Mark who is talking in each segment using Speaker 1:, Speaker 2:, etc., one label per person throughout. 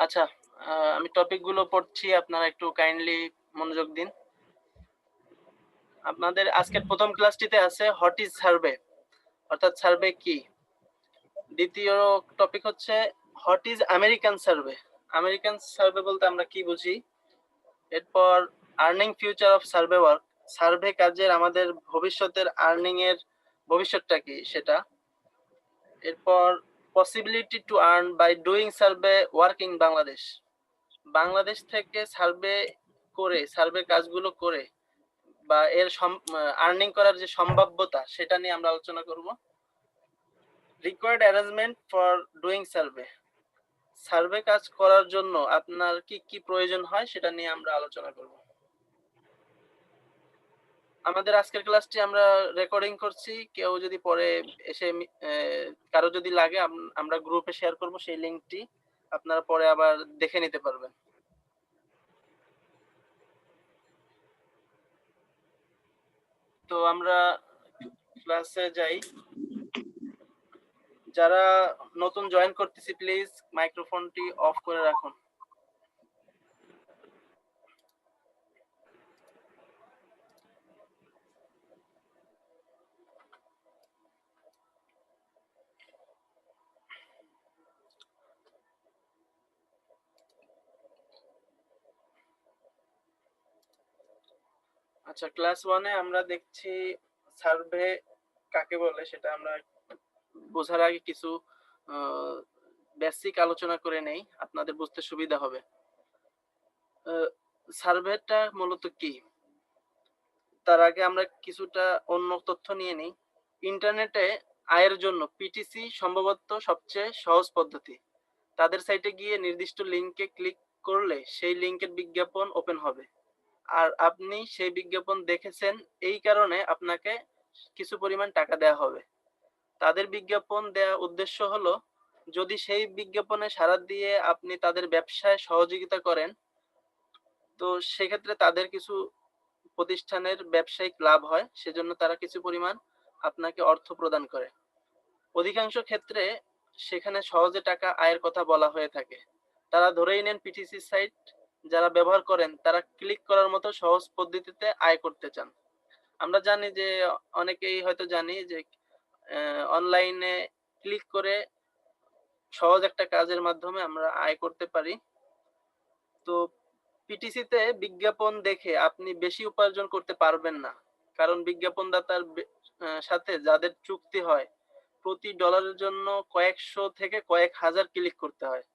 Speaker 1: আচ্ছা, আমি টপিকগুলো পড়ছি, আপনারা একটু কাইন্ডলি মনোযোগ দিন। আপনাদের আজকের প্রথম ক্লাসটিতে আছে হোয়াট ইজ সার্ভে, অর্থাৎ সার্ভে কি। দ্বিতীয় টপিক হচ্ছে what is American survey. American survey বলতে আমরা কি বুঝি। এরপর earning future of survey work, survey কাজের আমাদের ভবিষ্যতের আর্নিং এর ভবিষ্যৎটা কি সেটা। এরপর possibility to earn by doing survey work in Bangladesh, Bangladesh থেকে সার্ভে কাজগুলো করে বা এর আর্নিং করার যে সম্ভাব্যতা সেটা নিয়ে আমরা আলোচনা করব। Required arrangement for doing survey, survey কাজ করার জন্য আপনার কি কি প্রয়োজন হয় সেটা নিয়ে আমরা আলোচনা করব। আমাদের আজকের ক্লাসটি আমরা রেকর্ডিং করছি, কেউ যদি পরে এসে কারো যদি লাগে আমরা গ্রুপে শেয়ার করব সেই লিংকটি, আপনারা পরে আবার দেখে নিতে পারবেন। তো আমরা ক্লাসে যাই। যারা নতুন জয়েন করতেছি প্লিজ মাইক্রোফোনটি অফ করে রাখুন। আচ্ছা, ক্লাস 1 এ আমরা দেখছি সার্ভে কাকে বলে সেটা আমরা বোঝার আগে কিছু বেসিক আলোচনা করে নেই, আপনাদের বুঝতে সুবিধা হবে। সার্ভেটা মূলত কি, তার আগে আমরা কিছুটা অন্য তথ্য নিয়ে নিই। ইন্টারনেটে আয়ের জন্য পিটিসি সম্ভবত সবচেয়ে সহজ পদ্ধতি। তাদের সাইটে গিয়ে নির্দিষ্ট লিংকে ক্লিক করলে সেই লিংকের বিজ্ঞাপন ওপেন হবে, আর আপনি সেই বিজ্ঞাপন দেখেছেন, এই কারণে আপনাকে কিছু পরিমাণ টাকা দেওয়া হবে। তাদের বিজ্ঞাপন দেওয়া উদ্দেশ্য হলো, যদি সেই বিজ্ঞাপনে সাড়া দিয়ে আপনি তাদের ব্যবসায় সহযোগিতা করেন, তো সেক্ষেত্রে তাদের কিছু প্রতিষ্ঠানের ব্যবসায়িক লাভ হয়, সেজন্য তারা কিছু পরিমাণ আপনাকে অর্থ প্রদান করে। অধিকাংশ ক্ষেত্রে সেখানে সহজে টাকা আয়ের কথা বলা হয়ে থাকে। তারা ধরেই নেন পিটিসি সাইট যারা ব্যবহার করেন তারা ক্লিক করার মতো সহজ পদ্ধতিতে আয় করতে চান। আমরা জানি যে অনেকেই হয়তো জানি যে অনলাইনে ক্লিক করে সহজ একটা কাজের মাধ্যমে আমরা আয় করতে পারি। তো পিটিসিতে বিজ্ঞাপন দেখে আপনি বেশি উপার্জন করতে পারবেন না, কারণ বিজ্ঞাপনদাতার সাথে যাদের চুক্তি হয় প্রতি ডলারের জন্য কয়েকশো থেকে কয়েক হাজার ক্লিক করতে হয়।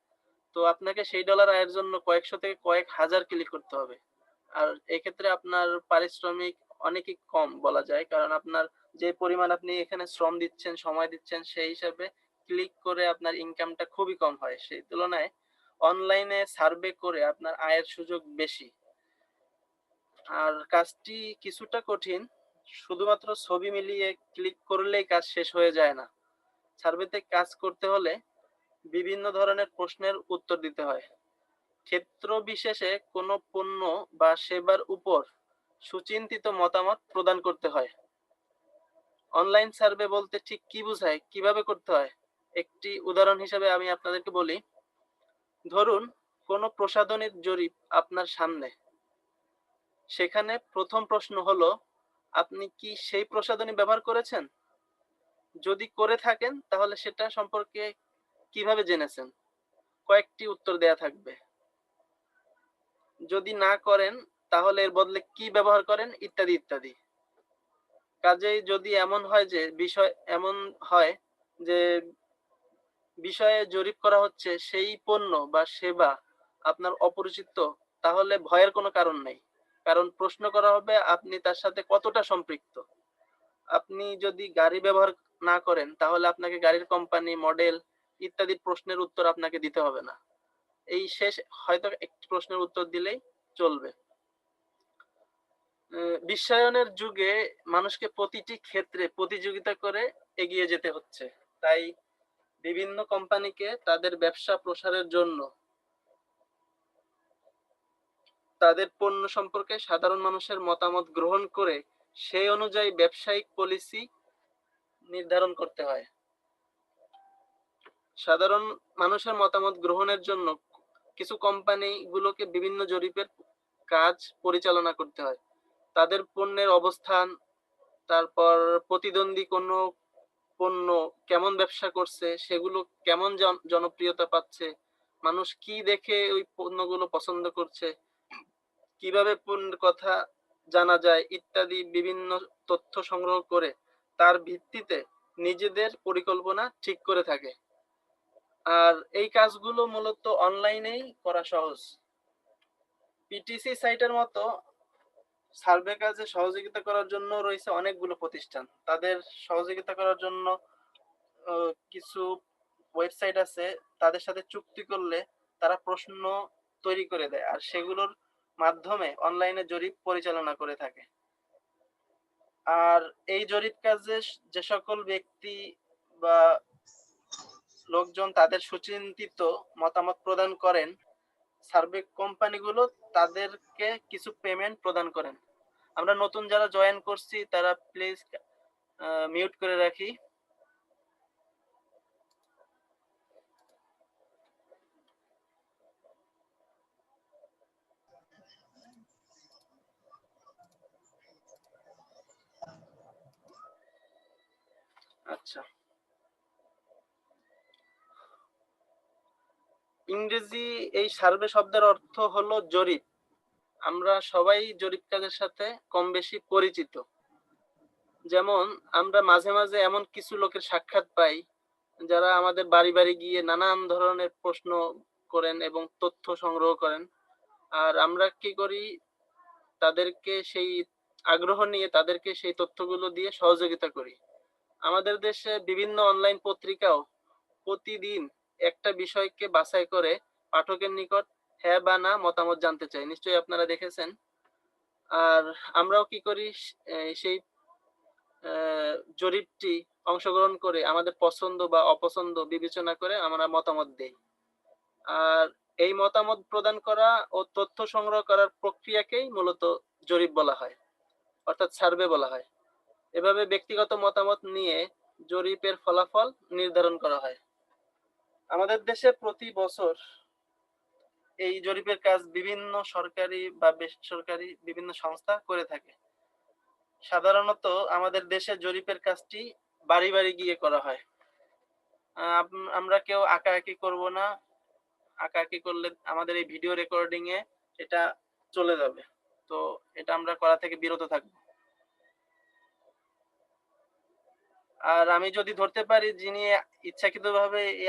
Speaker 1: তো আপনাকে সেই ডলার আয়ের জন্য কয়েকশো থেকে কয়েক হাজার ক্লিক করতে হবে। আর এক্ষেত্রে আপনার পারিশ্রমিক অনেকই কম বলা যায়, কারণ আপনার যে পরিমাণ আপনি এখানে শ্রম দিচ্ছেন, সময় দিচ্ছেন, সেই হিসাবে ক্লিক করে আপনার ইনকামটা খুবই কম হয়। সেই তুলনায় অনলাইনে সার্ভে করে আপনার আয়ের সুযোগ বেশি। আর কাজটি কিছুটা কঠিন, শুধুমাত্র ছবি মিলিয়ে ক্লিক করলেই কাজ শেষ হয়ে যায় না। সার্ভেতে কাজ করতে হলে বিভিন্ন ধরনের প্রশ্নের উত্তর দিতে হয়। ক্ষেত্র বিশেষে কোনো পণ্য বা সেবার উপর সুচিন্তিত মতামত প্রদান করতে হয়। অনলাইন সার্ভে বলতে ঠিক কি বোঝায়, কিভাবে করতে হয়, একটি উদাহরণ হিসেবে আমি আপনাদেরকে বলি। ধরুন কোনো প্রসাধনীর জরিপ আপনার সামনে, সেখানে প্রথম প্রশ্ন হলো, আপনি কি সেই প্রসাধনী ব্যবহার করেছেন? যদি করে থাকেন তাহলে সেটা সম্পর্কে কিভাবে জেনেছেন? কয়েকটি উত্তর দেয়া থাকবে। যদি না করেন তাহলে এর বদলে কি ব্যবহার করেন, ইত্যাদি ইত্যাদি। কাজেই যদি এমন হয় যে বিষয়ে জরিপ করা হচ্ছে সেই পণ্য বা সেবা আপনার অপরিচিত, তাহলে ভয়ের কোনো কারণ নেই, কারণ প্রশ্ন করা হবে আপনি তার সাথে কতটা সম্পৃক্ত। আপনি যদি গাড়ি ব্যবহার না করেন তাহলে আপনাকে গাড়ির কোম্পানি, মডেল ইত্যাদি প্রশ্নের উত্তর আপনাকে দিতে হবে না। এই শেষ হয়তো একটি প্রশ্নের উত্তর দিলেই চলবে। বিশ্বায়নের যুগে মানুষকে প্রতিটি ক্ষেত্রে প্রতিযোগিতা করে এগিয়ে যেতে হচ্ছে। তাই বিভিন্ন কোম্পানিকে তাদের ব্যবসা প্রসারের জন্য তাদের পণ্য সম্পর্কে সাধারণ মানুষের মতামত গ্রহণ করে সেই অনুযায়ী ব্যবসায়িক পলিসি নির্ধারণ করতে হয়। সাধারণ মানুষের মতামত গ্রহণের জন্য কিছু কোম্পানি গুলোকে বিভিন্ন জরিপের কাজ পরিচালনা করতে হয়। তাদের পণ্যের অবস্থান, তারপর প্রতিদ্বন্দ্বী কোনো পণ্য কেমন ব্যবসা করছে, সেগুলো কেমন জনপ্রিয়তা পাচ্ছে, মানুষ কি দেখে ওই পণ্যগুলো পছন্দ করছে, কিভাবে পণ্যের কথা জানা যায় ইত্যাদি বিভিন্ন তথ্য সংগ্রহ করে তার ভিত্তিতে নিজেদের পরিকল্পনা ঠিক করে থাকে। আর এই কাজগুলো মূলত অনলাইনেই করা সহজ। পিটিসি সাইটের মতো সার্ভে কাজে সহযোগিতা করার জন্য রয়েছে অনেকগুলো প্রতিষ্ঠান। তাদের সহযোগিতা করার জন্য কিছু ওয়েবসাইট আছে, তাদের সাথে চুক্তি করলে তারা প্রশ্ন তৈরি করে দেয় আর সেগুলোর মাধ্যমে অনলাইনে জরিপ পরিচালনা করে থাকে। আর এই জরিপ কাজে যে সকল ব্যক্তি বা লোকজন তাদের সুচিন্তিত মতামত প্রদান করেন, সার্ভে কোম্পানিগুলো তাদেরকে কিছু পেমেন্ট প্রদান করেন। আমরা নতুন যারা জয়েন করছি তারা প্লিজ মিউট করে রাখি। আচ্ছা, ইংরেজি এই সার্ভে শব্দের অর্থ হলো জরিপ। আমরা সবাই জরিপ কাজের সাথে কম বেশি পরিচিত। যেমন আমরা মাঝে মাঝে এমন কিছু লোকের সাক্ষাৎ পাই যারা আমাদের বাড়ি বাড়ি গিয়ে নানান ধরনের প্রশ্ন করেন এবং তথ্য সংগ্রহ করেন। আর আমরা কি করি, তাদেরকে সেই আগ্রহ নিয়ে তাদেরকে সেই তথ্যগুলো দিয়ে সহযোগিতা করি। আমাদের দেশে বিভিন্ন অনলাইন পত্রিকাও প্রতিদিন একটা বিষয়কে বাছাই করে পাঠকের নিকট হ্যাঁ বা না মতামত জানতে চাই, নিশ্চয়ই আপনারা দেখেছেন। আর আমরাও কি করি, সেই জরিপটি অংশগ্রহণ করে আমাদের পছন্দ বা অপছন্দ বিবেচনা করে আমরা মতামত দেই। আর এই মতামত প্রদান করা ও তথ্য সংগ্রহ করার প্রক্রিয়াকেই মূলত জরিপ বলা হয়, অর্থাৎ সার্ভে বলা হয়। এভাবে ব্যক্তিগত মতামত নিয়ে জরিপের ফলাফল নির্ধারণ করা হয়। আমাদের দেশে প্রতি বছর এই জরিপের কাজ বিভিন্ন সরকারি বা বেসরকারি বিভিন্ন সংস্থা করে থাকে। সাধারণত আমাদের দেশে জরিপের কাজটি বাড়ি বাড়ি গিয়ে করা হয়। আমরা কেউ আঁকাআঁকি করব না। আঁকাআঁকি করলে আমাদের এই ভিডিও রেকর্ডিং এ এটা চলে যাবে। তো এটা আমরা করা থেকে বিরত থাকবো। আর আমি যদি ধরতে পারি যিনি ইচ্ছাকৃতভাবে এই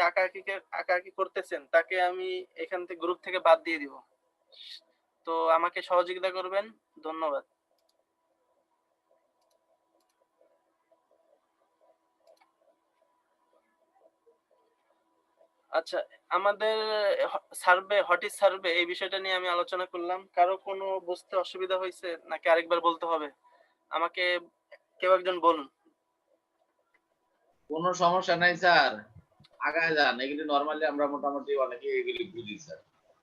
Speaker 1: আঁকাআঁকি করতেছেন, তাকে আমি এখান থেকে গ্রুপ থেকে বাদ দিয়ে দিব। তো আমাকে সহযোগিতা করবেন। ধন্যবাদ। আচ্ছা, আমাদের সার্ভে, হোয়াট ইজ সার্ভে, এই বিষয়টা নিয়ে আমি আলোচনা করলাম। কারো কোনো বুঝতে অসুবিধা হয়েছে নাকি আরেকবার বলতে হবে? আমাকে কেউ একজন বলুন।
Speaker 2: কোনো সমস্যা নাই স্যার, আগায় যান। এগুলি নরমালি আমরা মোটামুটি অনেকে এগুলি বুঝি স্যার।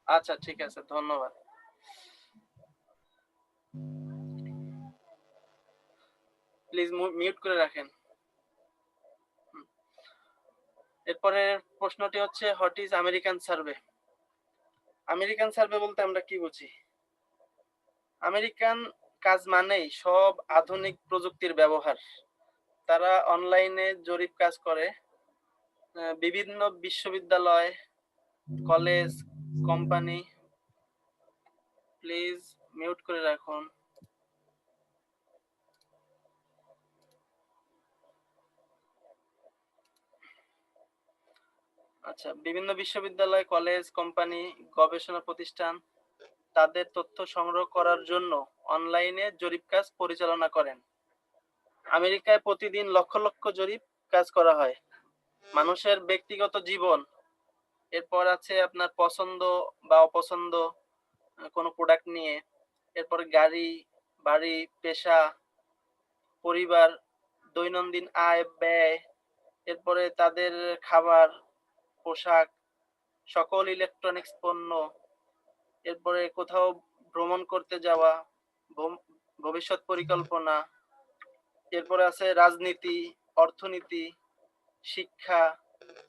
Speaker 1: আচ্ছা, ঠিক আছে, ধন্যবাদ। প্লিজ মিউট করে রাখেন। এরপরে প্রশ্নটি হচ্ছে, what is American survey? American survey বলতে আমরা কি বুঝি? আমেরিকান কাজ মানেই সব আধুনিক প্রযুক্তির ব্যবহার। তারা অনলাইনে জরিপ কাজ করে। বিভিন্ন বিশ্ববিদ্যালয়, কলেজ, কোম্পানি, প্লিজ মিউট করে রাখুন। আচ্ছা, বিভিন্ন বিশ্ববিদ্যালয়, কলেজ, কোম্পানি, গবেষণা প্রতিষ্ঠান তাদের তথ্য সংগ্রহ করার জন্য অনলাইনে জরিপ কাজ পরিচালনা করেন। আমেরিকায় প্রতিদিন লক্ষ লক্ষ জরিপ কাজ করা হয়। মানুষের ব্যক্তিগত জীবন, এরপর আছে আপনার পছন্দ বা অপছন্দ কোনো প্রোডাক্ট নিয়ে, এরপর গাড়ি, বাড়ি, পেশা, পরিবার, দৈনন্দিন আয় ব্যয়, এরপরে তাদের খাবার, পোশাক, সকল ইলেকট্রনিক্স পণ্য, এরপরে কোথাও ভ্রমণ করতে যাওয়া, ভবিষ্যৎ পরিকল্পনা, এরপরে আছে রাজনীতি, অর্থনীতি, শিক্ষা,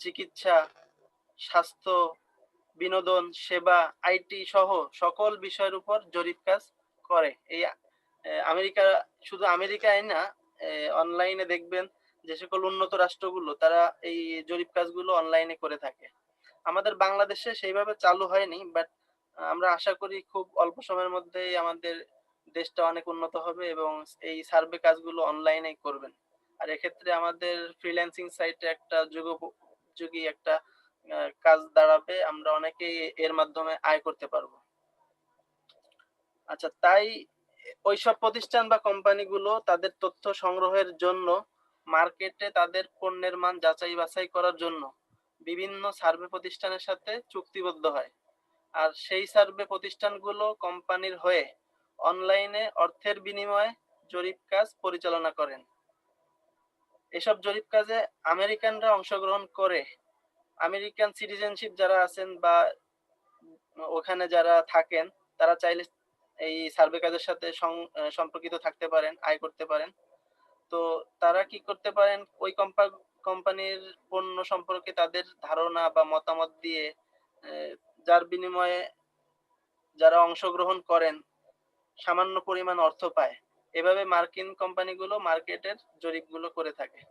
Speaker 1: চিকিৎসা, স্বাস্থ্য, বিনোদন, সেবা, আইটি সহ সকল বিষয়ের উপর জরিপ কাজ করে। এই আমেরিকা, শুধু আমেরিকায় না, অনলাইনে দেখবেন যে সকল উন্নত রাষ্ট্রগুলো তারা এই জরিপ কাজগুলো অনলাইনে করে থাকে। আমাদের বাংলাদেশে সেইভাবে চালু হয়নি, বাট আমরা আশা করি খুব অল্প সময়ের মধ্যেই আমাদের দেশটা অনেক উন্নত হবে এবং এই সার্ভে কাজগুলো অনলাইনেই করবেন। আর এক্ষেত্রে আমাদের ফ্রিল্যান্সিং সাইটে একটা যুগোপযোগী একটা কাজ দাঁড়াবে। আমরা অনেকেই এর মাধ্যমে আয় করতে পারবো। আচ্ছা, তাই ওইসব প্রতিষ্ঠান বা কোম্পানিগুলো তাদের তথ্য সংগ্রহের জন্য মার্কেটে তাদের পণ্যের মান যাচাই বাছাই করার জন্য বিভিন্ন সার্ভে প্রতিষ্ঠানের সাথে চুক্তিবদ্ধ হয়। আর সেই সার্ভে প্রতিষ্ঠানগুলো কোম্পানির হয়ে অনলাইনে অর্থের বিনিময়ে জরিপ কাজ পরিচালনা করেন। এসব জরিপ কাজে আমেরিকানরা অংশগ্রহণ করে। আমেরিকান সিটিজেনশিপ যারা আছেন বা ওখানে যারা থাকেন তারা চাইলে এই সার্ভে কাজের সাথে সম্পর্কিত থাকতে পারেন, আয় করতে পারেন। তো তারা কি করতে পারেন, ওই কোম্পানির পণ্য সম্পর্কে তাদের ধারণা বা মতামত দিয়ে যার বিনিময়ে যারা অংশগ্রহণ করেন সামান্য পরিমাণ অর্থ পায়। এভাবে মার্কিন কোম্পানিগুলো মার্কেটের জরিপগুলো করে থাকে।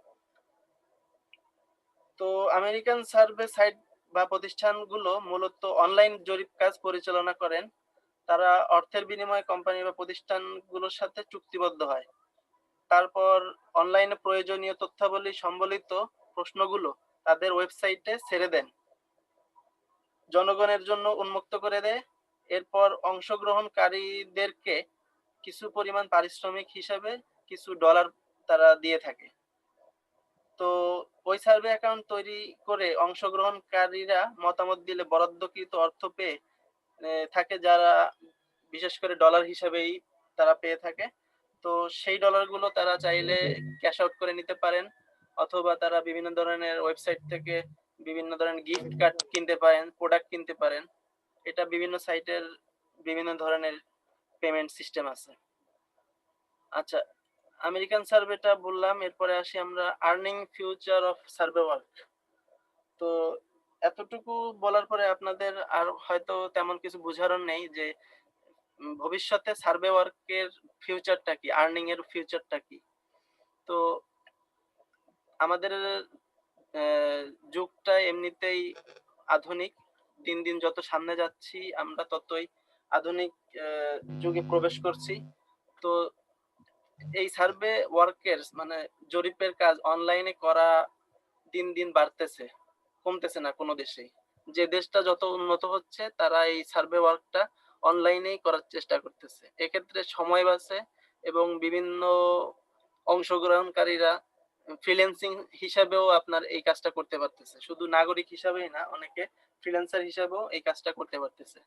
Speaker 1: তো আমেরিকান সার্ভে সাইট বা প্রতিষ্ঠানগুলো মূলত অনলাইন জরিপ কাজ পরিচালনা করেন। তারা অর্থের বিনিময়ে কোম্পানি বা প্রতিষ্ঠানগুলোর সাথে চুক্তিবদ্ধ হয়। তারপর অনলাইনে প্রয়োজনীয় তথ্যাবলী সম্বলিত প্রশ্নগুলো তাদের ওয়েবসাইটে ছেড়ে দেন, জনগণের জন্য উন্মুক্ত করে দেয়। এরপর অংশগ্রহণকারীদেরকে কিছু পরিমাণ পারিশ্রমিক হিসাবে কিছু ডলার তারা দিয়ে থাকে। তো ওই সার্ভে অ্যাকাউন্ট তৈরি করে অংশগ্রহণকারীরা মতামত দিলে বরাদ্দকৃত অর্থ পেয়ে থাকে, যারা বিশেষ করে ডলার হিসেবেই তারা পেয়ে থাকে। তো সেই ডলারগুলো তারা চাইলে ক্যাশ আউট করে নিতে পারেন, অথবা তারা বিভিন্ন ধরনের ওয়েবসাইট থেকে বিভিন্ন ধরনের গিফট কার্ড কিনতে পারেন, প্রোডাক্ট কিনতে পারেন। এটা বিভিন্ন সাইটের বিভিন্ন ধরনের পেমেন্ট সিস্টেম আছে। আচ্ছা, আমেরিকান সার্ভেটা বললাম, এরপরে আসি আমরা earning future of survey work. তো এতটুকু বলার পরে আপনাদের আর হয়তো তেমন কিছু বুঝারও নেই যে ভবিষ্যতে সার্ভে ওয়ার্কের ফিউচারটা কি, আর্নিং এর ফিউচারটা কি। তো আমাদের যুগটা এমনিতেই আধুনিক। দিন দিন যত সামনে যাচ্ছি আমরা ততই আধুনিক যুগে প্রবেশ করছি। তো এই সার্ভে ওয়ার্কের মানে জরিপের কাজ অনলাইনে করা দিন দিন বাড়তেছে, কমতেছে না কোনো দেশেই। যে দেশটা যত উন্নত হচ্ছে তারা এই সার্ভে ওয়ার্কটা অনলাইনেই করার চেষ্টা করতেছে। এক্ষেত্রে সময় বাঁচে এবং বিভিন্ন অংশগ্রহণকারীরা ফ্রিল্যান্সিং হিসাবেও আপনার এই কাজটা করতে পারতেছে। শুধু নাগরিক হিসাবেই না, অনেকে ফ্রিল্যান্সার হিসাবেও এই কাজটা করতে পারতেছে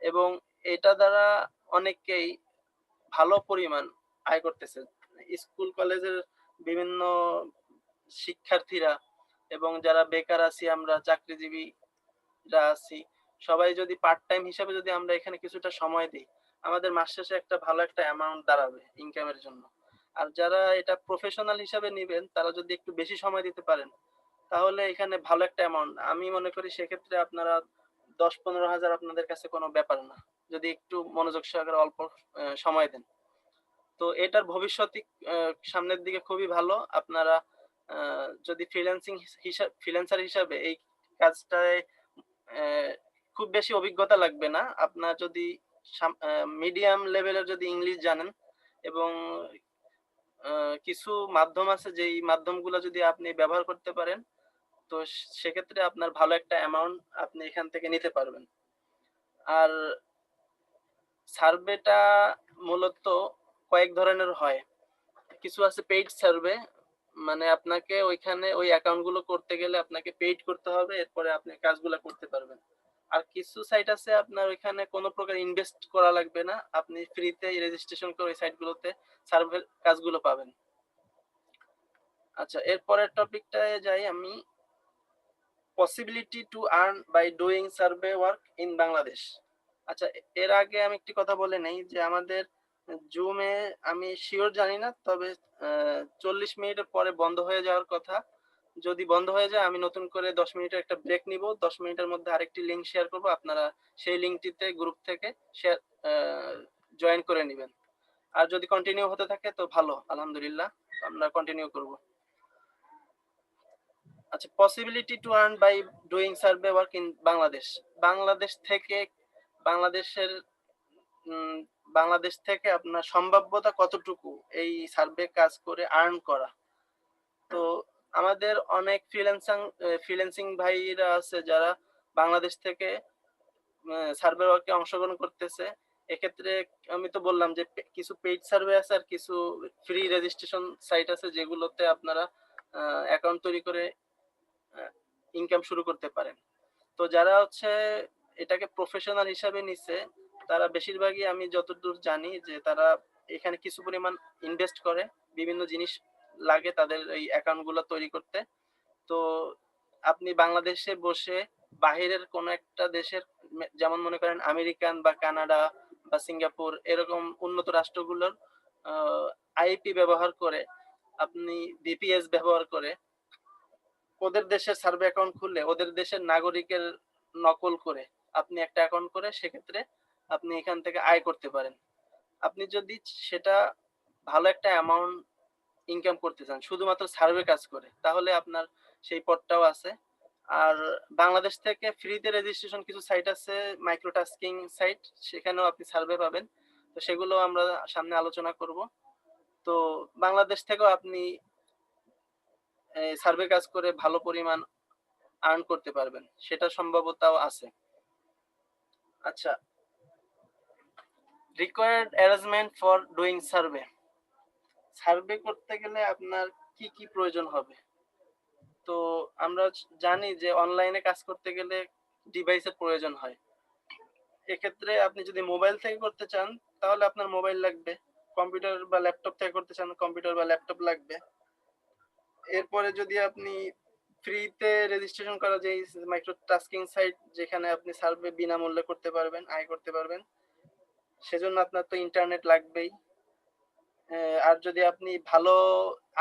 Speaker 1: এবং এটা দ্বারা অনেকেই ভালো পরিমাণ আয় করতেছে। স্কুল কলেজের বিভিন্ন শিক্ষার্থীরা এবং যারা বেকার আছি, আমরা চাকরিজীবীরা আছি, সবাই যদি পার্ট টাইম হিসাবে যদি আমরা এখানে কিছুটা সময় দিই, আমাদের মাস শেষে একটা ভালো একটা অ্যামাউন্ট দাঁড়াবে ইনকামের জন্য। আর যারা এটা প্রফেশনাল হিসাবে নিবেন তারা যদি একটু বেশি সময় দিতে পারেন তাহলে এখানে ভালো একটা অ্যামাউন্ট, আমি মনে করি সেক্ষেত্রে আপনারা 10-15 হাজার আপনাদের কাছে কোনো ব্যাপার না, যদি একটু মনোযোগ সহকারে অল্প সময় দেন। তো এটার ভবিষ্যৎ সামনের দিকে খুবই ভালো। আপনারা যদি ফ্রিল্যান্সার হিসাবে এই কাজটায় খুব বেশি অভিজ্ঞতা লাগবে না। আপনার যদি মিডিয়াম লেভেলের যদি ইংলিশ জানেন এবং কিছু মাধ্যম আছে যেই মাধ্যমগুলো যদি আপনি ব্যবহার করতে পারেন, তো সেক্ষেত্রে আপনার ভালো একটা অ্যামাউন্ট আপনি এখান থেকে নিতে পারবেন। আর সার্ভেটা মূলত কয়েক ধরনের হয়। কিছু আছে পেইড সার্ভে, মানে আপনাকে ওইখানে ওই অ্যাকাউন্ট গুলো করতে গেলে আপনাকে পেইড করতে হবে, এরপরে আপনি কাজগুলো করতে পারবেন। আর কিছু সাইট আছে আপনার ওইখানে কোনো প্রকার ইনভেস্ট করা লাগবে না, আপনি ফ্রিতে রেজিস্ট্রেশন করে ওই সাইটগুলোতে সার্ভের কাজগুলো পাবেন। আচ্ছা, এরপরের টপিকটায় যাই আমি, possibility to earn by doing survey work in Bangladesh. আচ্ছা, এর আগে আমি একটি কথা বলে নেই যে আমাদের জুমে, আমি শিওর জানি না, তবে 40 মিনিটের পরে বন্ধ হয়ে যাওয়ার কথা। যদি বন্ধ হয়ে যায় আমি নতুন করে 10 মিনিটের একটা ব্রেক নিব। 10 মিনিটের মধ্যে আরেকটি লিংক শেয়ার করব। আপনারা সেই লিংকটিতে গ্রুপ থেকে শেয়ার আ জয়েন করে নিবেন। আর যদি কন্টিনিউ হতে থাকে তো ভালো। আলহামদুলিল্লাহ। আমরা কন্টিনিউ করব। আচ্ছা, possibility to earn by doing survey work in Bangladesh. Bangladesh থেকে বাংলাদেশের উম বাংলাদেশ থেকে আপনার সম্ভাব্যতা কতটুকু এই সার্ভে কাজ করে আর্ন করা? তো আমাদের অনেক ফ্রিল্যান্সিং ভাইরা আছে যারা বাংলাদেশ থেকে সার্ভে ওয়ার্কে অংশগ্রহণ করতেছে। এক্ষেত্রে আমি তো বললাম যে কিছু পেইড সার্ভে আছে আর কিছু ফ্রি রেজিস্ট্রেশন সাইট আছে যেগুলোতে আপনারা অ্যাকাউন্ট তৈরি করে আ ইনকাম শুরু করতে পারেন। তো যারা হচ্ছে এটাকে প্রফেশনাল হিসাবে নিচ্ছে, তারা বেশিরভাগই আমি যতদূর জানি যে তারা এখানে কিছু পরিমাণ ইনভেস্ট করে। বিভিন্ন জিনিস লাগে তাদের এই অ্যাকাউন্ট গুলা তৈরি করতে। তো আপনি বাংলাদেশে বসে বাহিরের কোনো একটা দেশের যেমন মনে করেন আমেরিকান বা কানাডা বা সিঙ্গাপুর এরকম উন্নত রাষ্ট্রগুলোর আ আইপি ব্যবহার করে আপনি ভিপিএস ব্যবহার করে ওদের দেশের সার্ভে অ্যাকাউন্ট খুললে ওদের দেশের নাগরিকের নকল করে আপনি একটা অ্যাকাউন্ট করে সেক্ষেত্রে আপনি এখান থেকে আয় করতে পারেন। আপনি যদি সেটা ভালো একটা অ্যামাউন্ট ইনকাম করতে চান শুধুমাত্র সার্ভে কাজ করে তাহলে আপনার সেই পথটাও আছে। আর বাংলাদেশ থেকে ফ্রিতে রেজিস্ট্রেশন কিছু সাইট আছে মাইক্রো টাস্কিং সাইট সেখানেও আপনি সার্ভে পাবেন। তো সেগুলো আমরা সামনে আলোচনা করব। তো বাংলাদেশ থেকেও আপনি সার্ভে কাজ করে ভালো পরিমাণ আর্ন করতে পারবেন। সেটার সম্ভাব্যতাও আছে। আচ্ছা, required arrangement for doing survey. Survey করতে গেলে আপনার কি, কি প্রয়োজন হবে? তো আমরা জানি যে অনলাইনে কাজ করতে গেলে ডিভাইসের প্রয়োজন হয়। এক্ষেত্রে আপনি যদি মোবাইল থেকে করতে চান তাহলে আপনার মোবাইল লাগবে। কম্পিউটার বা ল্যাপটপ থেকে করতে চান কম্পিউটার বা ল্যাপটপ লাগবে। এরপরে যদি আপনি ফ্রিতে রেজিস্ট্রেশন করা যে মাইক্রো টাস্কিং সাইট যেখানে আপনি সার্ভে বিনামূল্যে করতে পারবেন, আয় করতে পারবেন। সেজন্য আপনার তো ইন্টারনেট লাগবেই। আর যদি আপনি ভালো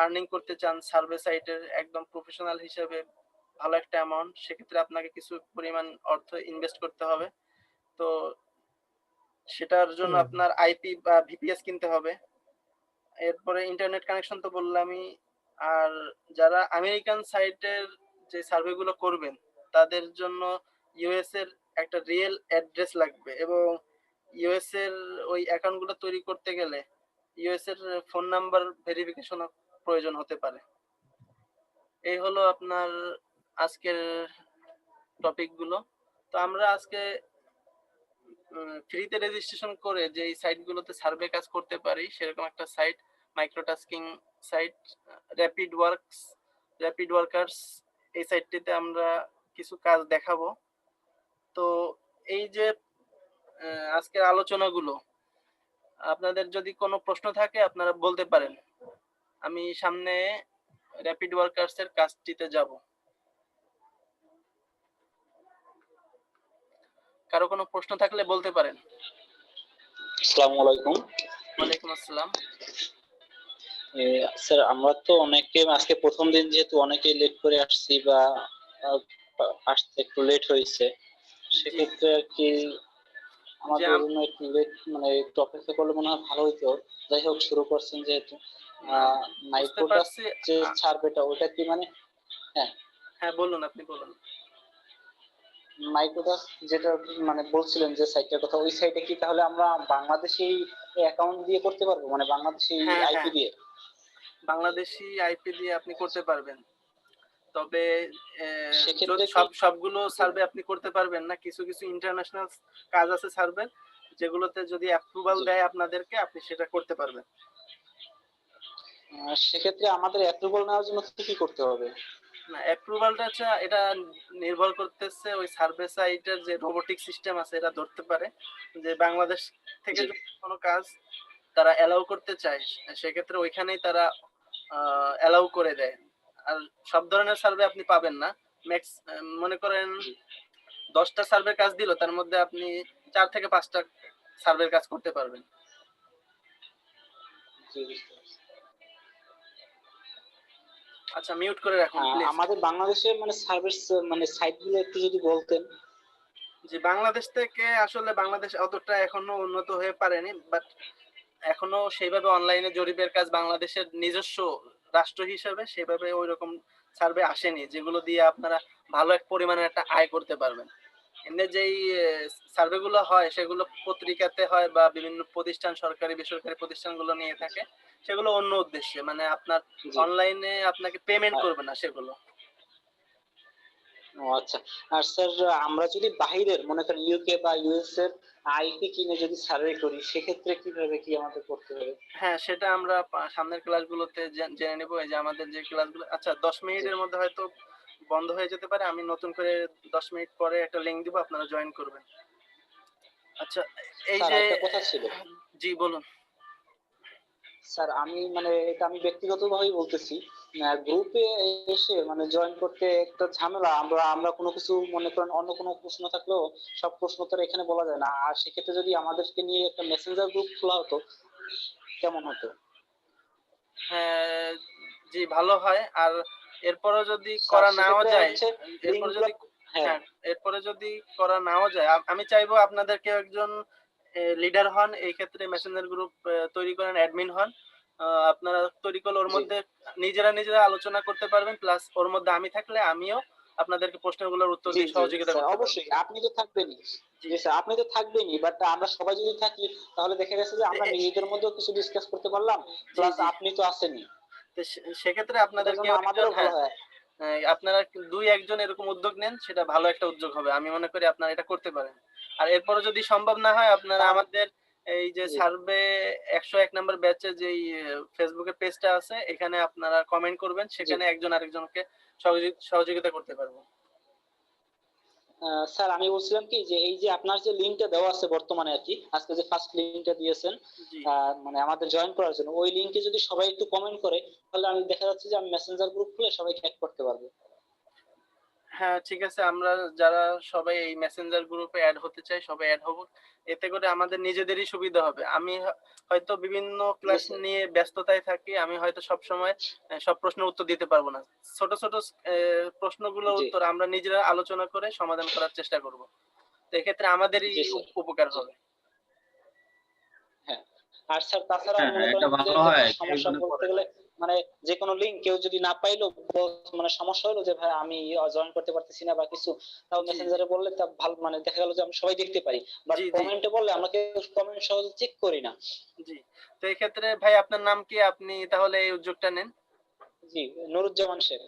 Speaker 1: আর্নিং করতে চান সার্ভে সাইটের একদম প্রফেশনাল হিসেবে ভালো একটা অ্যামাউন্ট সেক্ষেত্রে আপনাকে কিছু পরিমাণ অর্থ ইনভেস্ট করতে হবে। তো সেটার জন্য আপনার আইপি বা ভিপিএস কিনতে হবে। এরপরে ইন্টারনেট কানেকশন তো বললামই। আর যারা আমেরিকান সাইটের যে সার্ভে গুলো করবেন তাদের জন্য ইউএস এর একটা রিয়েল অ্যাড্রেস লাগবে এবং ইউএস এর ওই অ্যাকাউন্ট গুলো তৈরি করতে গেলে ইউএস এর ফোন নাম্বার ভেরিফিকেশন প্রয়োজন হতে পারে। এই হলো আপনার আজকের টপিক গুলো। তো আমরা আজকে ফ্রিতে রেজিস্ট্রেশন করে যে এই সাইট গুলোতে সার্ভে কাজ করতে পারি সেরকম একটা site microtasking site rapid works rapid workers এই সাইটটিতে আমরা কিছু কাজ দেখাবো। তো এই যে আজকের আলোচনাগুলো আপনাদের যদি কোনো প্রশ্ন থাকে আপনারা বলতে পারেন। আমি সামনে র্যাপিড ওয়ার্কার্স এর কাজটিতে যাব। কারো কোনো প্রশ্ন থাকলে বলতে পারেন।
Speaker 3: আসসালামু আলাইকুম।
Speaker 1: ওয়ালাইকুম আসসালাম।
Speaker 3: স্যার আমরা তো অনেকে আজকে প্রথম দিন যেহেতু অনেকেই লেট করে আসছি বা আসতে একটু লেট হয়েছে সেক্ষেত্রে আর কি আমাদের জন্য একটু লেট মানে একটু অপেক্ষা করলে মনে হয় ভালো হতো। যাই হোক শুরু করছেন যেহেতু মাইক্রোটাস যে সার্ভেটা ওটা কি মানে
Speaker 1: হ্যাঁ বলুন আপনি বলুন।
Speaker 3: মাইক্রোটাস যেটা মানে বলছিলেন যে সাইটটার কথা ওই সাইটে কি তাহলে আমরা বাংলাদেশি অ্যাকাউন্ট দিয়ে করতে পারবো মানে বাংলাদেশি আইপি দিয়ে?
Speaker 1: বাংলাদেশি আইপি দিয়ে আপনি করতে পারবেন। তবে
Speaker 3: সেক্ষেত্রে
Speaker 1: সবগুলো সার্ভে আপনি করতে পারবেন না। কিছু, কিছু ইন্টারন্যাশনাল কাজ আছে সার্ভে যেগুলোতে যদি অ্যাপ্রুভাল দেয় আপনাদেরকে আপনি সেটা করতে পারবেন।
Speaker 3: সেক্ষেত্রে আমাদের অ্যাপ্রুভাল নেওয়ার জন্য কি করতে হবে?
Speaker 1: না অ্যাপ্রুভালটা হচ্ছে এটা নির্ভর করতেছে ওই সার্ভে সাইটের যে রোবোটিক সিস্টেম আছে এটা ধরতে পারে যে বাংলাদেশ থেকে যদি কোনো কাজ তারা অ্যালাউ করতে চায় সেক্ষেত্রে ওইখানেই তারা অ্যালাউ করে দেয়। আর সব ধরনের সার্ভে আপনি পাবেন না। ম্যাক্স মনে করেন 10টা সার্ভে কাজ দিল তার মধ্যে আপনি 4 থেকে 5টা সার্ভের কাজ করতে পারবেন। আচ্ছা, মিউট করে রাখুন প্লিজ।
Speaker 3: আমাদের বাংলাদেশের মানে সার্ভিস মানে সাইটগুলো একটু যদি বলতেন।
Speaker 1: জি, বাংলাদেশ থেকে আসলে বাংলাদেশ অতটা এখনো উন্নত হয়ে পারেনি, বাট এখনো সেইভাবে অনলাইনে জরিপের কাজ বাংলাদেশের নিজস্ব রাষ্ট্র হিসেবে সেভাবে ওইরকম সার্ভে আসেনি যেগুলো দিয়ে আপনারা ভালো এক পরিমাণের একটা আয় করতে পারবেন। এমনি যেই সার্ভে গুলো হয় সেগুলো পত্রিকাতে হয় বা বিভিন্ন প্রতিষ্ঠান, সরকারি বেসরকারি প্রতিষ্ঠানগুলো নিয়ে থাকে, সেগুলো অন্য উদ্দেশ্যে, মানে আপনার
Speaker 3: জি।
Speaker 1: অনলাইনে আপনাকে পেমেন্ট
Speaker 3: আর
Speaker 1: করবে না সেগুলো।
Speaker 3: ও আচ্ছা। আর স্যার আমরা যদি বাহিরের মনে করেন ইউকে বা ইউএস এর আইপি কিনে যদি সার্ভে করি সেক্ষেত্রে কিভাবে কি আমাদের করতে হবে?
Speaker 1: হ্যাঁ, সেটা আমরা সামনের ক্লাসগুলোতে জেনে নেব। এই যে আমাদের যে ক্লাসগুলো, আচ্ছা ১০
Speaker 3: জি
Speaker 1: মিনিটের মধ্যে হয়তো বন্ধ হয়ে যেতে পারে। আমি নতুন করে ১০ মিনিট পরে একটা লিংক দিব, আপনারা জয়েন করবেন। আচ্ছা, এই
Speaker 3: স্যার
Speaker 1: যে
Speaker 3: একটা কথা ছিল।
Speaker 1: জি বলুন।
Speaker 3: স্যার আমি মানে এটা আমি ব্যক্তিগতভাবেই বলতেছি, গ্রুপে এসে মানে জয়েন করতে একটা ঝামেলা। আমরা আমরা কোনো কিছু মনে করেন অন্য কোনো প্রশ্ন থাকলেও সব প্রশ্ন তো আর এখানে বলা যায় না। আর সেক্ষেত্রে যদি আমাদেরকে নিয়ে একটা মেসেঞ্জার গ্রুপ খোলা হতো কেমন হতো?
Speaker 1: হ্যাঁ, জি ভালো হয়। আর এরপরেও যদি
Speaker 3: স্যার
Speaker 1: করা নাও
Speaker 3: সেক্ষেত্রে
Speaker 1: যায়,
Speaker 3: হচ্ছে
Speaker 1: এরপরে
Speaker 3: লিঙ্কগুলো।
Speaker 1: যদি
Speaker 3: হ্যাঁ
Speaker 1: হ্যাঁ, এরপরে যদি করা নাও যায়, আমি চাইবো আপনাদের কেউ একজন লিডার হন। এই ক্ষেত্রে মেসেঞ্জার গ্রুপ তৈরি করেন, অ্যাডমিন হন। আপনারা তৈরি করলে ওর
Speaker 3: জি
Speaker 1: মধ্যে নিজেরা আলোচনা করতে পারবেন। প্লাস ওর মধ্যে আমি থাকলে আমিও আপনাদেরকে প্রশ্নগুলোর উত্তর
Speaker 3: জি
Speaker 1: দিয়ে
Speaker 3: জি
Speaker 1: সহযোগিতা
Speaker 3: স্যার
Speaker 1: করতে পারবো।
Speaker 3: অবশ্যই আপনি তো থাকবেনই।
Speaker 1: জি।
Speaker 3: জি স্যার আপনি তো থাকবেনই, বাট আমরা সবাই যদি থাকি তাহলে দেখা গেছে যে
Speaker 1: এ
Speaker 3: আমরা
Speaker 1: এ
Speaker 3: নিজেদের মধ্যেও কিছু ডিসকাস করতে পারলাম,
Speaker 1: জি,
Speaker 3: প্লাস
Speaker 1: জি।
Speaker 3: আপনি তো আছেনই।
Speaker 1: তো সেক্ষেত্রে আপনাদের
Speaker 3: এটার জন্য
Speaker 1: কেউ একজন,
Speaker 3: আমাদেরও ভালো
Speaker 1: হ্যাঁ,
Speaker 3: হয়।
Speaker 1: আপনারা ২-১ জন এরকম উদ্যোগ নেন, সেটা ভালো একটা উদ্যোগ হবে। আমি মনে করি আপনারা এটা করতে পারেন। আর এরপরও যদি সম্ভব না হয়, আপনারা
Speaker 3: তার
Speaker 1: আমাদের এই যে
Speaker 3: জি
Speaker 1: সার্ভে ১০১ নাম্বার ব্যাচে যেই ফেসবুকে পেজটা আছে, এখানে আপনারা কমেন্ট করবেন।
Speaker 3: জি
Speaker 1: সেখানে একজন আরেকজনকে সহযোগিতা করতে পারবো।
Speaker 3: স্যার আমি বলছিলাম কি যে এই যে আপনার যে লিঙ্কটা দেওয়া আছে বর্তমানে আর কি, আজকে যে ফার্স্ট লিঙ্কটা দিয়েছেন
Speaker 1: জি।
Speaker 3: মানে আমাদের জয়েন করার জন্য, ওই লিঙ্কে যদি সবাই একটু কমেন্ট করে তাহলে আমি দেখা যাচ্ছে যে আমি মেসেঞ্জার গ্রুপ খুলে সবাইকে অ্যাড করতে পারবো।
Speaker 1: হ্যাঁ, ঠিক আছে। আমরা যারা সবাই এই মেসেঞ্জার গ্রুপে এড হতে চাই, সবাই এড হবো। এতে করে আমাদের নিজেদেরই সুবিধা হবে। আমি হয়তো বিভিন্ন
Speaker 3: জি
Speaker 1: ক্লাস
Speaker 3: স্যার।
Speaker 1: নিয়ে ব্যস্ততায় থাকি। আমি হয়তো সবসময় সব প্রশ্নের উত্তর দিতে পারব না। ছোট প্রশ্নগুলোর
Speaker 3: জি
Speaker 1: উত্তর আমরা নিজেরা আলোচনা করে সমাধান করার চেষ্টা করব। তো এক্ষেত্রে আমাদেরই
Speaker 3: জি স্যার।
Speaker 1: উপকার
Speaker 3: জি
Speaker 1: হবে।
Speaker 3: হ্যাঁ। আর স্যার তাছাড়া
Speaker 2: হ্যাঁ
Speaker 3: মনে করেন
Speaker 2: এটা
Speaker 3: যে
Speaker 2: ভালো
Speaker 3: কোনো
Speaker 2: হয়, কেউ
Speaker 3: সমস্যা
Speaker 2: যদি
Speaker 3: বলতে
Speaker 2: করে।
Speaker 3: গেলে মানে যে কোনো লিঙ্ক কেউ যদি না পাইলো মানে সমস্যা হলো যে ভাই আমি জয়েন করতে পারতেছি না বা কিছু, তাও
Speaker 1: জি, জি।
Speaker 3: মেসেঞ্জারে বললে তা ভালো মানে দেখা গেল যে আমরা সবাই দেখতে পারি, বাট
Speaker 1: জি, জি,
Speaker 3: কমেন্টে বললে আমরা কেউ কমেন্ট সহজে চেক করি না।
Speaker 1: জি। তো এক্ষেত্রে ভাই আপনার নাম কি? আপনি তাহলে এই উদ্যোগটা নেন।
Speaker 3: জি নুরুজ্জামান শেখ।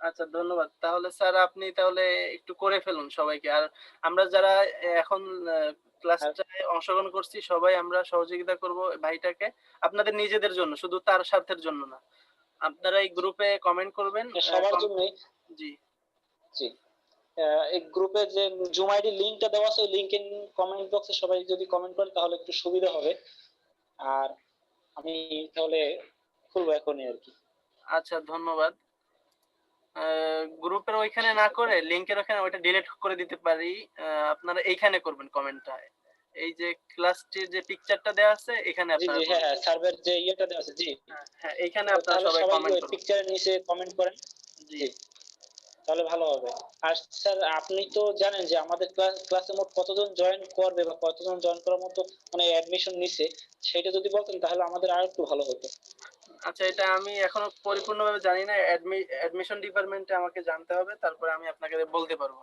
Speaker 1: আচ্ছা, ধন্যবাদ। তাহলে স্যার আপনি তাহলে একটু করে ফেলুন সবাইকে। আর আমরা যারা এখন আ
Speaker 3: আর
Speaker 1: ক্লাসটায় অংশগ্রহণ করছি সবাই আমরা সহযোগিতা করব ভাইটাকে। আপনাদের নিজেদের জন্য, শুধু তার স্বার্থের জন্য না। আপনারা এই গ্রুপে কমেন্ট করবেন।
Speaker 3: সবার জন্যই।
Speaker 1: জি,
Speaker 3: জি এই গ্রুপে যে জুম আইডি লিঙ্কটা দেওয়া আছে ওই লিঙ্কে কমেন্ট বক্সে সবাই যদি কমেন্ট করে তাহলে একটু সুবিধা হবে। আর আমি তাহলে খুলবো এখনই আর কি।
Speaker 1: আচ্ছা ধন্যবাদ। আ গ্রুপের ওইখানে না করে লিংকের ওখানে ওইটা ডিলিট করে দিতে পারি। আ আপনারা এইখানে করবেন কমেন্টটা। এই যে ক্লাসটির যে পিকচারটা দেওয়া আছে এখানে
Speaker 3: জি
Speaker 1: আপনারা
Speaker 3: জি হ্যাঁ
Speaker 1: করবেন।
Speaker 3: হ্যাঁ সার্ভের যে ইয়েটা দেওয়া আছে জি।
Speaker 1: হ্যাঁ, হ্যাঁ, এইখানে
Speaker 3: তো
Speaker 1: আপনারা
Speaker 3: তাহলে
Speaker 1: সবাই
Speaker 3: সবাই
Speaker 1: কমেন্ট
Speaker 3: ওই
Speaker 1: করুন।
Speaker 3: পিকচারের নিচে কমেন্ট করেন।
Speaker 1: জি।
Speaker 3: জি তাহলে ভালো হবে। আর স্যার আপনি তো জানেন যে আমাদের ক্লাসে মোট কতজন জয়েন করবে বা কতজন জয়েন করার মতো মানে অ্যাডমিশন নিছে, সেটা যদি বলতেন তাহলে আমাদের আর একটু ভালো হতো।
Speaker 1: আচ্ছা, এটা আমি এখনো পরিপূর্ণভাবে জানি না। অ্যাডমিশন ডিপার্টমেন্টে আমাকে জানতে হবে। তারপরে আমি আপনাকে বলতে পারবো।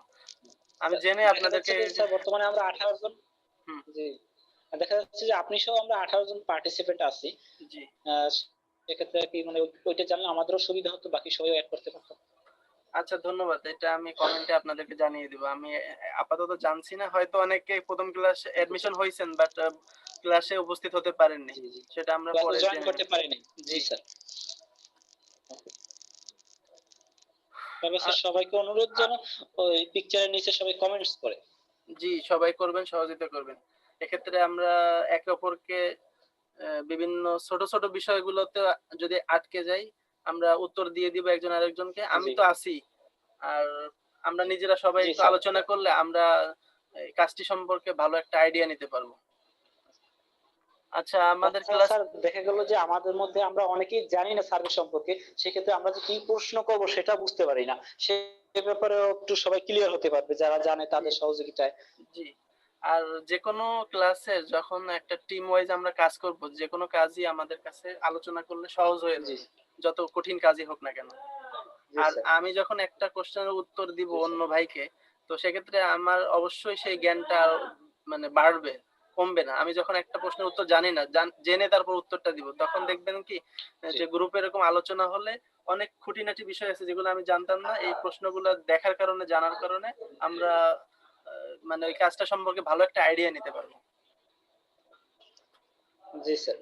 Speaker 1: আমি জেনে
Speaker 3: দেখা যাচ্ছে
Speaker 1: আপনাদেরকে
Speaker 3: যে স্যার বর্তমানে আমরা 18 জন।
Speaker 1: হুম,
Speaker 3: জি দেখা যাচ্ছে যে আপনি সহ আমরা 18 জন পার্টিসিপেন্ট আছি।
Speaker 1: জি।
Speaker 3: সেক্ষেত্রে কি মানে ওইটা জানলে আমাদেরও সুবিধা হতো, বাকি সবাই অ্যাড করতে পারতো।
Speaker 1: আচ্ছা ধন্যবাদ। এটা আমি কমেন্টে আপনাদেরকে জানিয়ে দিব। আমি আপাতত জানছি না। হয়তো অনেকে ১ম ক্লাস অ্যাডমিশন হইছেন বাট ক্লাসে উপস্থিত হতে পারেননি।
Speaker 3: জি জি
Speaker 1: সেটা আমরা
Speaker 3: ক্লাসে
Speaker 1: পরে
Speaker 3: জয়েন
Speaker 1: জেনে
Speaker 3: করতে
Speaker 1: নেব।
Speaker 3: পারিনি। জি
Speaker 1: জি।
Speaker 3: স্যার। তবে
Speaker 1: আ
Speaker 3: স্যার সবাইকে অনুরোধ
Speaker 1: আ
Speaker 3: যেন ওই পিকচারের নিচে সবাই কমেন্টস করে।
Speaker 1: জি, সবাই করবেন, সহযোগিতা করবেন। এক্ষেত্রে আমরা একে অপরকে বিভিন্ন ছোট বিষয়গুলোতে যদি আটকে যাই, আমরা উত্তর দিয়ে দিব একজন আরেকজনকে। আমি
Speaker 3: জি
Speaker 1: তো আছি। আর আমরা নিজেরা সবাই
Speaker 3: জি
Speaker 1: একটু
Speaker 3: স্যার।
Speaker 1: আলোচনা করলে আমরা এই কাজটি সম্পর্কে ভালো একটা আইডিয়া নিতে পারবো। আচ্ছা আমাদের
Speaker 3: আচ্ছা
Speaker 1: ক্লাস
Speaker 3: স্যার, দেখা গেল যে আমাদের মধ্যে আমরা অনেকেই জানি না সার্ভিস সম্পর্কে, সেক্ষেত্রে আমরা যে কি প্রশ্ন করব সেটা বুঝতে পারি না। সে ব্যাপারে একটু সবাই ক্লিয়ার হতে পারবে যারা জানে তাদের সহযোগিতায়।
Speaker 1: জি। আর যে কোনো ক্লাসে যখন একটা টিম ওয়াইজ আমরা কাজ করব, যে কোনো কাজই আমাদের কাছে আলোচনা করলে সহজ হয়ে
Speaker 3: জি
Speaker 1: যাবে, যত কঠিন কাজই হোক না কেন।
Speaker 3: জি
Speaker 1: আর
Speaker 3: স্যার।
Speaker 1: আমি যখন একটা কোশ্চেনের উত্তর দিব
Speaker 3: জি
Speaker 1: অন্য
Speaker 3: স্যার।
Speaker 1: ভাইকে, তো সেক্ষেত্রে আমার অবশ্যই সেই জ্ঞানটা মানে বাড়বে, কমবে না। আমি যখন একটা প্রশ্নের উত্তর জানি না, জেনে তারপর উত্তরটা দিব, তখন দেখবেন কি
Speaker 3: জি
Speaker 1: যে গ্রুপে এরকম আলোচনা হলে অনেক খুঁটিনাটি বিষয় আছে যেগুলো আমি জানতাম না, এই প্রশ্নগুলো দেখার কারণে, জানার কারণে আমরা মানে ওই কাজটা সম্পর্কে ভালো একটা আইডিয়া নিতে পারবো।
Speaker 3: জি স্যার।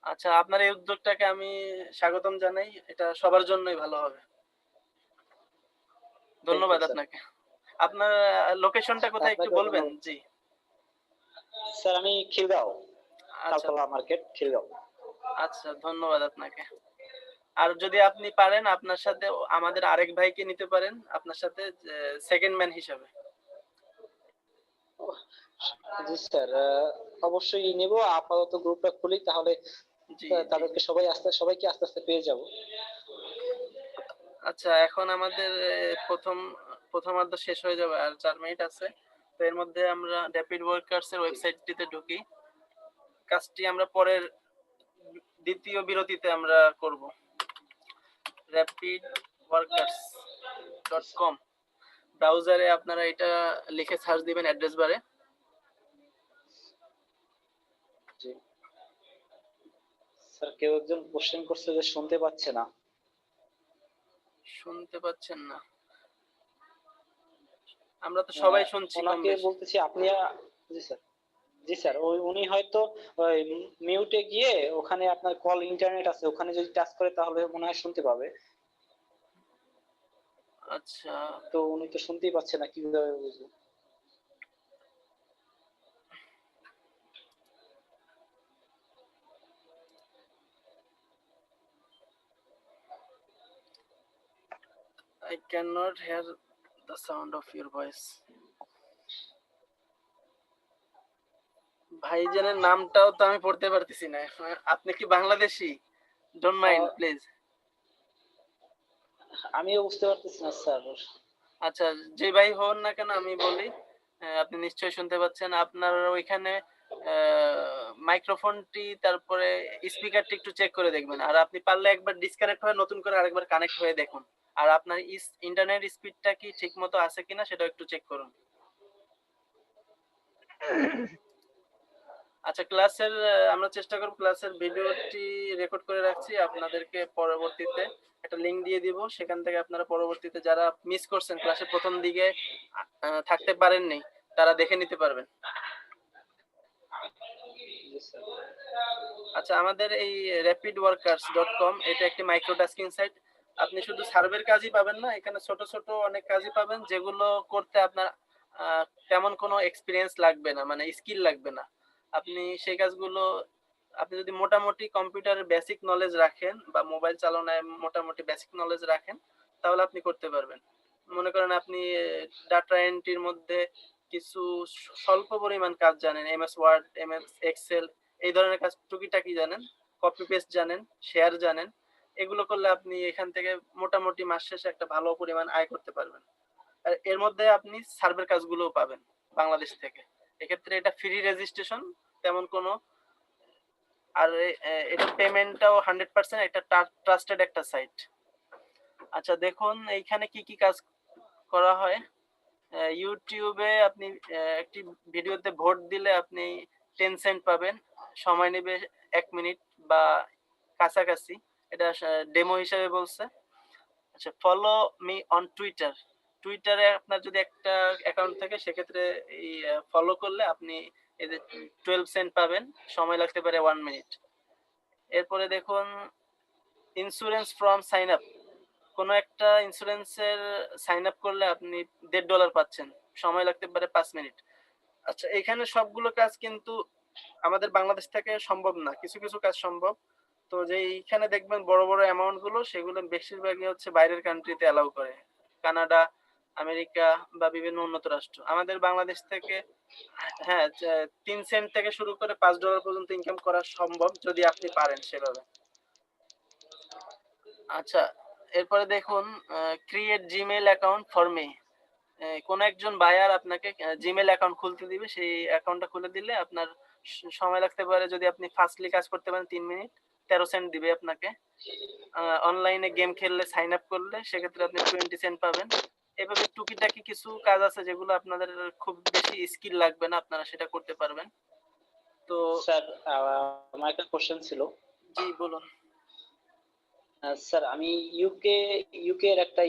Speaker 1: আচ্ছা, আপনার এই উদ্যোগটাকে আমি স্বাগতম জানাই। এটা সবার জন্যই ভালো হবে।
Speaker 3: থ্যাংক ইউ
Speaker 1: ধন্যবাদ
Speaker 3: স্যার।
Speaker 1: আপনাকে। আপনার লোকেশনটা কোথায় একটু
Speaker 3: আপনাকেও
Speaker 1: বলবেন?
Speaker 3: ধন্যবাদ।
Speaker 1: জি।
Speaker 3: স্যার আমি খিলগাঁও,
Speaker 1: আচ্ছা,
Speaker 3: তালতলা মার্কেট, খিলগাঁও।
Speaker 1: আচ্ছা ধন্যবাদ আপনাকে। আর যদি আপনি পারেন আপনার সাথে আমাদের আরেক ভাইকে নিতে পারেন আপনার সাথে সেকেন্ড ম্যান হিসাবে।
Speaker 3: জি স্যার, অবশ্যই নেব। আপাতত গ্রুপটা খুলি, তাহলে
Speaker 1: জি, জি।
Speaker 3: তাদেরকে সবাইকে আস্তে আস্তে পেয়ে যাব।
Speaker 1: আচ্ছা এখন আমাদের প্রথমার্ধ শেষ হয়ে যাবে আর ৪ মিনিট আছে। তো এর মধ্যে আমরা র‍্যাপিড ওয়ার্কার্স এর
Speaker 3: জি
Speaker 1: ওয়েবসাইটটিতে ঢুকি। কাজটি আমরা পরের দ্বিতীয় বিরতিতে আমরা করব।
Speaker 3: জি স্যার।
Speaker 1: rapidworkers.com ব্রাউজারে আপনারা এটা লিখে সার্চ দিবেন অ্যাড্রেস বারে।
Speaker 3: জি স্যার, কেউ একজন কোশ্চেন করছে যে শুনতে পাচ্ছে না।
Speaker 1: শুনতে পাচ্ছেন না? আমরা তো সবাই শুনছি কম
Speaker 3: ওনাকে
Speaker 1: বেশি।
Speaker 3: বলতেছি আপনি জি স্যার। জি স্যার, উনি হয়তো ওই মিউটে গিয়ে ওখানে আপনার কল ইন্টারনেট আছে, ওখানে যদি টাচ করে তাহলে মনে হয় শুনতে পাবে।
Speaker 1: আচ্ছা,
Speaker 3: তো উনি তো শুনতেই পাচ্ছে না, কিভাবে বুঝবো?
Speaker 1: I cannot hear the sound of your voice. ভাইজানের নামটাও তো আমি পড়তে পারতেছি না। আপনি কি Bangladeshi? Don't mind
Speaker 3: ah,
Speaker 1: please.
Speaker 3: আমিও বুঝতে পারতেছি না স্যার।
Speaker 1: আচ্ছা, যে ভাই হন না কেন আমি বলি, আপনি নিশ্চয়ই শুনতে পাচ্ছেন। আপনার ওইখানে মাইক্রোফোনটি তারপরে স্পিকারটি একটু চেক করে দেখবেন। আর আপনি পারলে একবার ডিসকানেক্ট হয়ে নতুন করে আরেকবার কানেক্ট হয়ে দেখুন। আর আপনার ইন্টারনেট স্পিডটা কি ঠিকমতো আছে কিনা সেটাও একটু চেক করুন। আচ্ছা ক্লাসের আমরা চেষ্টা করব ক্লাসের ভিডিওটি রেকর্ড করে রাখছি। আপনাদেরকে পরবর্তীতে একটা লিংক দিয়ে দিব। সেখান থেকে আপনারা পরবর্তীতে যারা মিস করছেন ক্লাসের ১ম দিকে থাকতে পারেননি, তারা দেখে নিতে পারবেন।
Speaker 3: জি স্যার।
Speaker 1: আচ্ছা আমাদের এই rapidworkers.com এটা একটি মাইক্রোটাস্কিং সাইট। আপনি শুধু সার্ভের কাজই পাবেন না, এখানে ছোট, ছোট অনেক কাজই পাবেন যেগুলো করতে আপনার আ তেমন কোনো এক্সপেরিয়েন্স লাগবে না, মানে স্কিল লাগবে না। আপনি সেই কাজগুলো আপনি যদি মোটামুটি কম্পিউটারের বেসিক নলেজ রাখেন বা মোবাইল চালনায় মোটামুটি বেসিক নলেজ রাখেন, তাহলে আপনি করতে পারবেন। মনে করেন আপনি ডাটা এন্ট্রির মধ্যে কিছু স্বল্প পরিমাণ কাজ জানেন, এমএস ওয়ার্ড, এমএস এক্সেল এই ধরনের কাজ টুকিটাকি জানেন, কপি পেস্ট জানেন, শেয়ার জানেন। এগুলো করলে আপনি এখান থেকে মোটামুটি মাস শেষে একটা ভালো পরিমাণ আয় করতে পারবেন। আর এর মধ্যে আপনি সার্ভের কাজগুলোও পাবেন বাংলাদেশ থেকে। এক্ষেত্রে এটা ফ্রি রেজিস্ট্রেশন, তেমন কোনো আর এটা পেমেন্টটাও 100% এটা ট্রাস্টেড একটা সাইট। আচ্ছা দেখুন এইখানে কি, কি কাজ করা হয়। ইউটিউবে আপনি একটি ভিডিওতে ভোট দিলে আপনি 10 সেন্ট পাবেন। সময় নেবে ১ মিনিট বা কাছাকাছি। এটা ডেমো হিসেবে বলছে। আচ্ছা ফলো মি অন টুইটার। টুইটারে আপনার যদি একটা অ্যাকাউন্ট থাকে সেক্ষেত্রে এই ফলো করলে আপনি এই যে 12 সেন্ট পাবেন। সময় লাগতে পারে 1 মিনিট। এরপরে দেখুন ইন্সুরেন্স ফ্রম সাইন আপ। কোনো একটা ইন্সুরেন্সের সাইন আপ করলে আপনি $1.৫ পাচ্ছেন। সময় লাগতে পারে ৫ মিনিট। আচ্ছা এখানে সবগুলো কাজ কিন্তু আমাদের বাংলাদেশ থেকে সম্ভব না। কিছু, কিছু কাজ সম্ভব। তো যে এইখানে দেখবেন বড়, বড় অ্যামাউন্ট গুলো সেগুলো বেশিরভাগই হচ্ছে বাইরের কান্ট্রিতে অ্যালাউ করে। কানাডা, আমেরিকা বা বিভিন্ন উন্নত রাষ্ট্র। আমাদের বাংলাদেশ থেকে হ্যাঁ, ৩ সেন্ট থেকে শুরু করে $5 পর্যন্ত ইনকাম করা সম্ভব যদি আপনি পারেন সেভাবে। আচ্ছা, এরপরে দেখুন create Gmail account for me. কোন একজন বায়ার আপনাকে জিমেইল অ্যাকাউন্ট খুলতে দিবে। সেই অ্যাকাউন্টটা খুলে দিলে আপনার সময় লাগতে পারে, যদি আপনি ফাস্টলি কাজ করতে পারেন ৩ মিনিট, ১৩ সেন্ট দিবে আপনাকে। অনলাইনে গেম খেললে সাইন আপ করলে সেক্ষেত্রে আপনি 20 সেন্ট পাবেন। এভাবে টুকিটাকি কিছু কাজ আছে যেগুলো আপনাদের খুব বেশি স্কিল লাগবে না, আপনারা সেটা করতে পারবেন। তো
Speaker 3: স্যার আমার একটা কোশ্চেন ছিল।
Speaker 1: জি বলুন।
Speaker 3: স্যার আমি ইউকে এর একটা